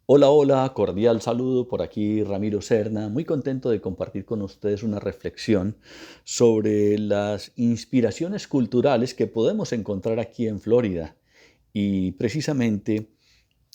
Hola, hola, cordial saludo por aquí, Ramiro Serna, muy contento de compartir con ustedes una reflexión sobre las inspiraciones culturales que podemos encontrar aquí en Florida. Y precisamente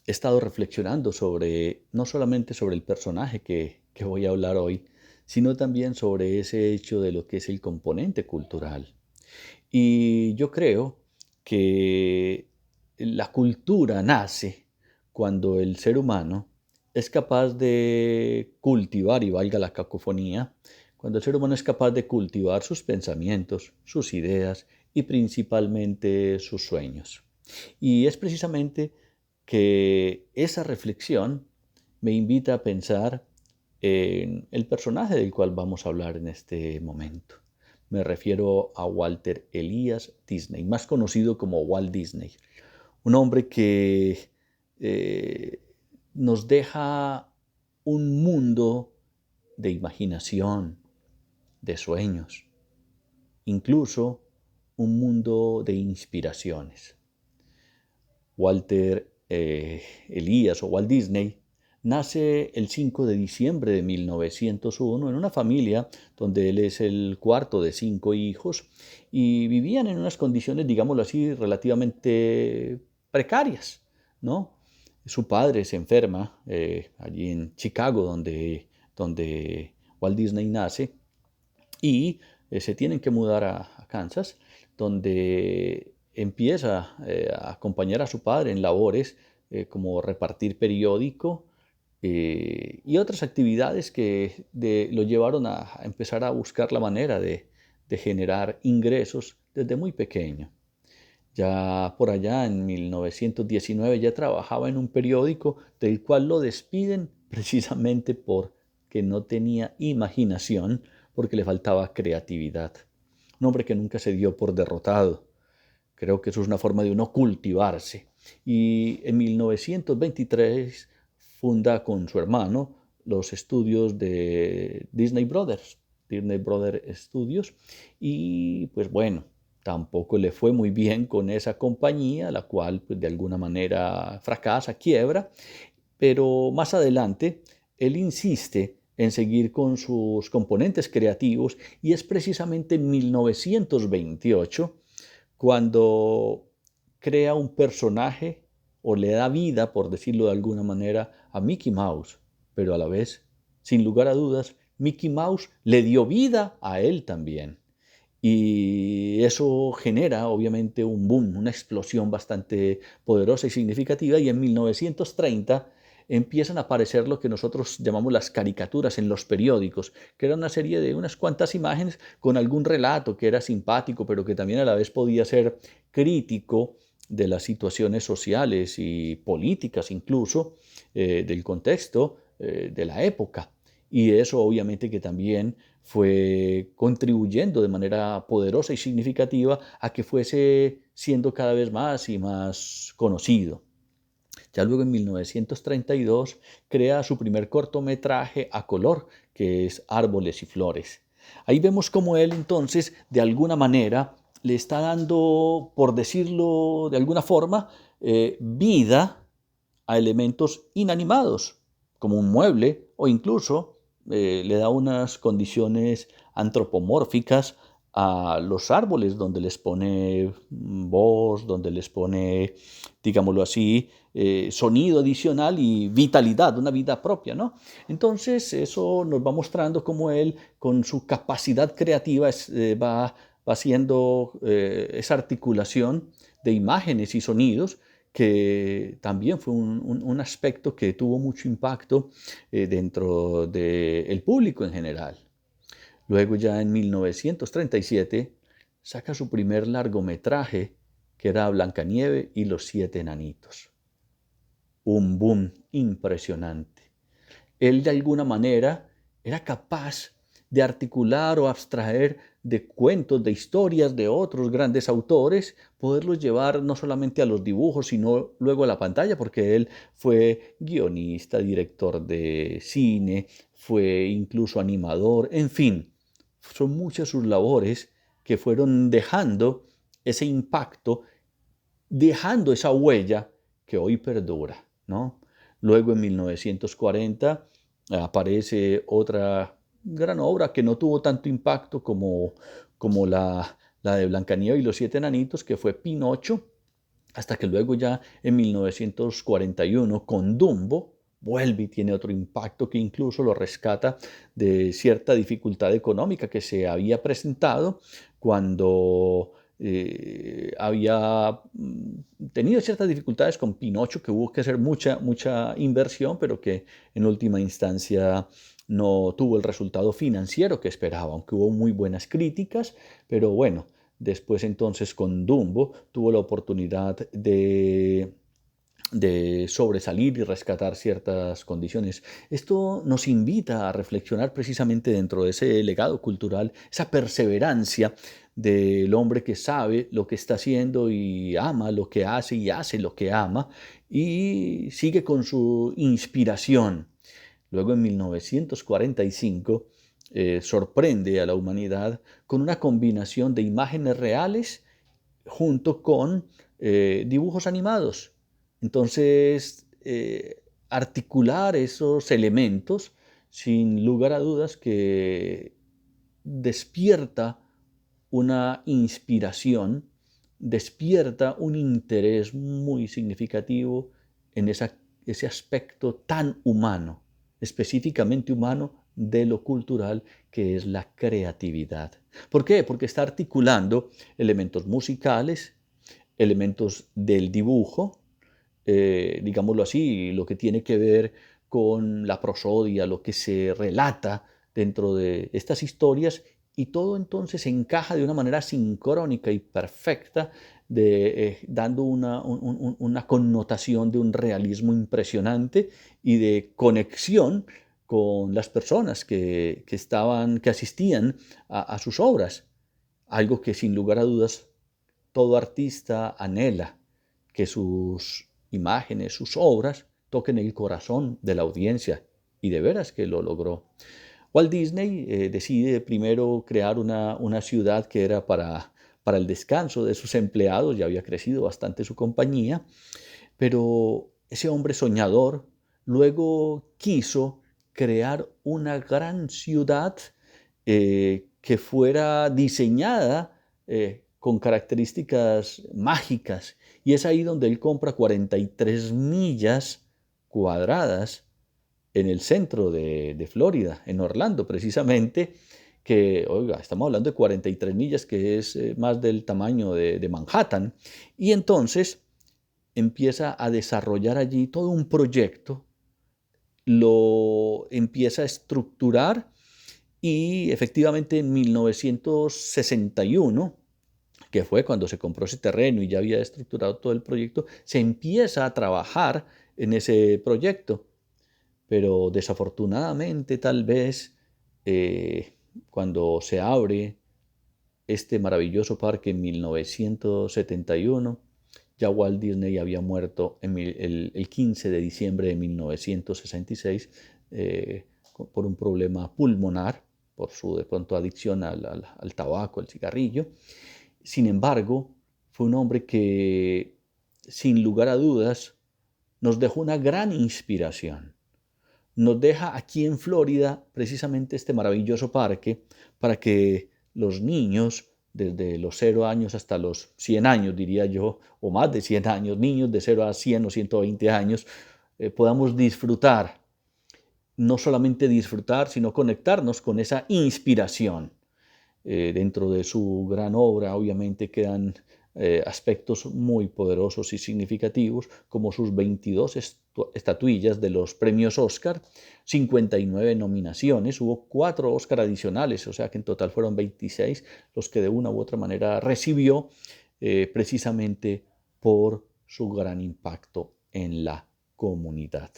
he estado reflexionando sobre, no solamente sobre el personaje que voy a hablar hoy, sino también sobre ese hecho de lo que es el componente cultural. Y yo creo que la cultura nace cuando el ser humano es capaz de cultivar, y valga la cacofonía, cuando el ser humano es capaz de cultivar sus pensamientos, sus ideas y principalmente sus sueños. Y es precisamente que esa reflexión me invita a pensar en el personaje del cual vamos a hablar en este momento. Me refiero a Walter Elias Disney, más conocido como Walt Disney. Un hombre que eh, nos deja un mundo de imaginación, de sueños, incluso un mundo de inspiraciones. Walter Elias o Walt Disney nace el 5 de diciembre de 1901 en una familia donde él es el cuarto de 5 hijos y vivían en unas condiciones, digámoslo así, relativamente precarias, ¿no? Su padre se enferma allí en Chicago, donde Walt Disney nace, y se tienen que mudar a Kansas, donde empieza a acompañar a su padre en labores como repartir periódico y otras actividades que lo llevaron a empezar a buscar la manera de generar ingresos desde muy pequeño. Ya por allá en 1919 ya trabajaba en un periódico del cual lo despiden precisamente porque no tenía imaginación, porque le faltaba creatividad. Un hombre que nunca se dio por derrotado. Creo que eso es una forma de uno cultivarse. Y en 1923 funda con su hermano los estudios de Disney Brothers Studios, y pues bueno, tampoco le fue muy bien con esa compañía, la cual pues de alguna manera fracasa, quiebra, pero más adelante él insiste en seguir con sus componentes creativos y es precisamente en 1928 cuando crea un personaje o le da vida, por decirlo de alguna manera, a Mickey Mouse, pero a la vez, sin lugar a dudas, Mickey Mouse le dio vida a él también. Y eso genera, obviamente, un boom, una explosión bastante poderosa y significativa. Y en 1930 empiezan a aparecer lo que nosotros llamamos las caricaturas en los periódicos, que era una serie de unas cuantas imágenes con algún relato que era simpático, pero que también a la vez podía ser crítico de las situaciones sociales y políticas incluso, del contexto de la época. Y eso obviamente que también fue contribuyendo de manera poderosa y significativa a que fuese siendo cada vez más y más conocido. Ya luego en 1932 crea su primer cortometraje a color, que es Árboles y Flores. Ahí vemos cómo él entonces, de alguna manera, le está dando, por decirlo de alguna forma, vida a elementos inanimados, como un mueble, o incluso le da unas condiciones antropomórficas a los árboles, donde les pone voz, donde les pone, digámoslo así, sonido adicional y vitalidad, una vida propia, ¿no? Entonces eso nos va mostrando cómo él, con su capacidad creativa, va haciendo esa articulación de imágenes y sonidos, que también fue un aspecto que tuvo mucho impacto dentro del público en general. Luego ya en 1937 saca su primer largometraje, que era Blancanieve y los siete enanitos. Un boom impresionante. Él de alguna manera era capaz de articular o abstraer de cuentos, de historias de otros grandes autores, poderlos llevar no solamente a los dibujos, sino luego a la pantalla, porque él fue guionista, director de cine, fue incluso animador, en fin, son muchas sus labores que fueron dejando ese impacto, dejando esa huella que hoy perdura, ¿no? Luego en 1940 aparece otra gran obra que no tuvo tanto impacto como la de Blancanieves y los siete enanitos, que fue Pinocho, hasta que luego ya en 1941 con Dumbo vuelve y tiene otro impacto que incluso lo rescata de cierta dificultad económica que se había presentado cuando había tenido ciertas dificultades con Pinocho, que hubo que hacer mucha inversión, pero que en última instancia no tuvo el resultado financiero que esperaba, aunque hubo muy buenas críticas, pero bueno, después entonces con Dumbo tuvo la oportunidad de sobresalir y rescatar ciertas condiciones. Esto nos invita a reflexionar precisamente dentro de ese legado cultural, esa perseverancia del hombre que sabe lo que está haciendo y ama lo que hace y hace lo que ama y sigue con su inspiración. Luego en 1945 sorprende a la humanidad con una combinación de imágenes reales junto con dibujos animados. Entonces, articular esos elementos, sin lugar a dudas, que despierta una inspiración, despierta un interés muy significativo en ese aspecto tan humano, específicamente humano, de lo cultural, que es la creatividad. ¿Por qué? Porque está articulando elementos musicales, elementos del dibujo, digámoslo así, lo que tiene que ver con la prosodia, lo que se relata dentro de estas historias, y todo entonces encaja de una manera sincrónica y perfecta, dando una connotación de un realismo impresionante y de conexión con las personas que asistían a sus obras, algo que sin lugar a dudas todo artista anhela, que sus imágenes, sus obras toquen el corazón de la audiencia, y de veras que lo logró. Walt Disney decide primero crear una ciudad que era para el descanso de sus empleados, ya había crecido bastante su compañía, pero ese hombre soñador luego quiso crear una gran ciudad que fuera diseñada con características mágicas. Y es ahí donde él compra 43 millas cuadradas en el centro de Florida, en Orlando precisamente, que, oiga, estamos hablando de 43 millas, que es más del tamaño de Manhattan. Y entonces empieza a desarrollar allí todo un proyecto, lo empieza a estructurar y efectivamente en 1961, que fue cuando se compró ese terreno y ya había estructurado todo el proyecto, se empieza a trabajar en ese proyecto. Pero desafortunadamente tal vez cuando se abre este maravilloso parque en 1971, ya Walt Disney había muerto el 15 de diciembre de 1966 por un problema pulmonar, por su de pronto adicción al tabaco, al cigarrillo. Sin embargo, fue un hombre que, sin lugar a dudas, nos dejó una gran inspiración. Nos deja aquí en Florida precisamente este maravilloso parque para que los niños, desde los 0 años hasta los 100 años, diría yo, o más de 100 años, niños de 0 a 100 o 120 años, podamos disfrutar, no solamente disfrutar, sino conectarnos con esa inspiración. Dentro de su gran obra, obviamente, quedan aspectos muy poderosos y significativos, como sus 22 estatuillas de los premios Oscar, 59 nominaciones, hubo 4 Oscar adicionales, o sea que en total fueron 26 los que de una u otra manera recibió precisamente por su gran impacto en la comunidad.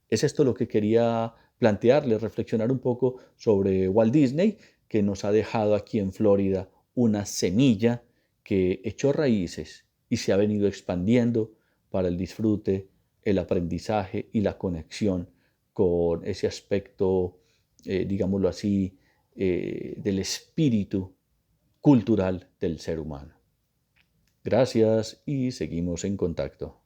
Es esto lo que quería plantearles, reflexionar un poco sobre Walt Disney, que nos ha dejado aquí en Florida una semilla que echó raíces y se ha venido expandiendo para el disfrute, el aprendizaje y la conexión con ese aspecto, digámoslo así, del espíritu cultural del ser humano. Gracias y seguimos en contacto.